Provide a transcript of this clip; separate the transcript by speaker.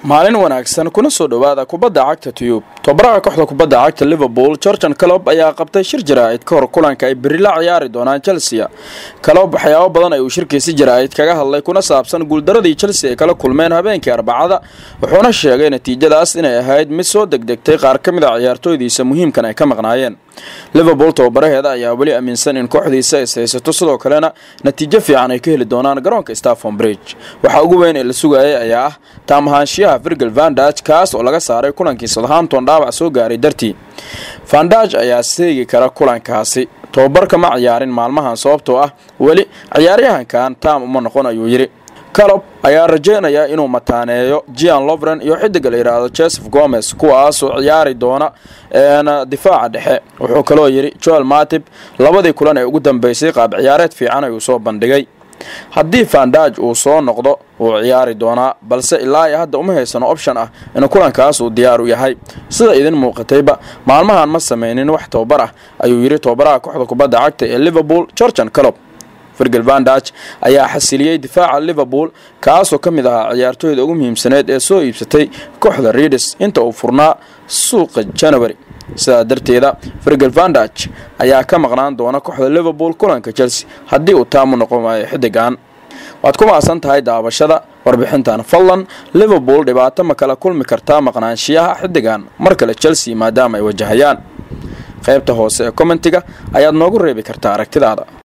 Speaker 1: maalin wanaagsan kuna soo dhawaada kubadda cagta Tube tababaraha kooxda kubadda cagta Liverpool Jurgen Klopp ayaa qabtay shir jaraa'id ka hor kulanka ay bari la ciyaari doonaan Chelsea. Klopp waxyaabo badan ay uu shirkiisa jaraa'id kaga hadlay kuna saabsan guuldaradii Chelsea ay kala kulmeen habeenkii Arbacada wuxuuna sheegay natiijadaas inay ahayd mid soo degdegtay qaar ka mid ah ciyaartooydiisa muhiimkan ay ka maqnaayeen. Liverpool tababaraheeda ayaa wali aaminsan in kooxdiisa ay haysato sidoo kalena natiijo fiican ay ka heli doonaan garoonka Stamford Bridge. Waxa ugu weyn ee la sugayay ayaa ah taamahaanshiyaha Virgil van Dijk kaas oo laga saaray kulankii Southampton dhaawac soo gaaray dartii. Van Dijk ayaa seegi kara kulankaasi tababarka ma ciyaarin maalmahan sababtoo ah wali ciyaaryahankan taam uma noqon ayuu yiri. Klopp ayaa rajeynaya inuu mataaneeyo Jean Lovren iyo xidiga la yiraahdo Joseph Gomez kuwaas oo ciyaari doona difaaca dhexe. Wuxuu kaloo yiri Joel Matip labadii kulan ee ugu dambeysay qaab ciyaareed fiican ayuu soo bandhigay. haddii Van Dijk uu soo noqdo uu ciyaari doona balse ilaa hadda uma haysano option ah in kulankaas uu diyaar u yahay sida idin muuqatayba maalmahan ma sameeynin wax tababar ah ayuu yiri tababaraha kooxda kubadda cagta ee Liverpool Jurgen Klopp. Virgil van Dijk ayaa xasiliyay difaaca Liverpool kaas oo kamid ah ciyaartooyda ugu muhiimsaneed ee soo iibsatay kooxda Reds inta uu furnaa suuqa January. sidaa darteeda Virgil van Dijk ayaa ka maqnaan doona kooxda Liverpool kulanka Chelsea haddii uu taamu noqon waayo xidigan. waad ku maasan tahay daawashada warbixintan fadlan Liverpool dhibaato ma kala kulmi kartaa maqnaanshiyaha xidigan mar kale Chelsea maadaama ay wajahayaan qaybta hoose ee commentiga ayaad noogu reebi kartaa aragtidaada.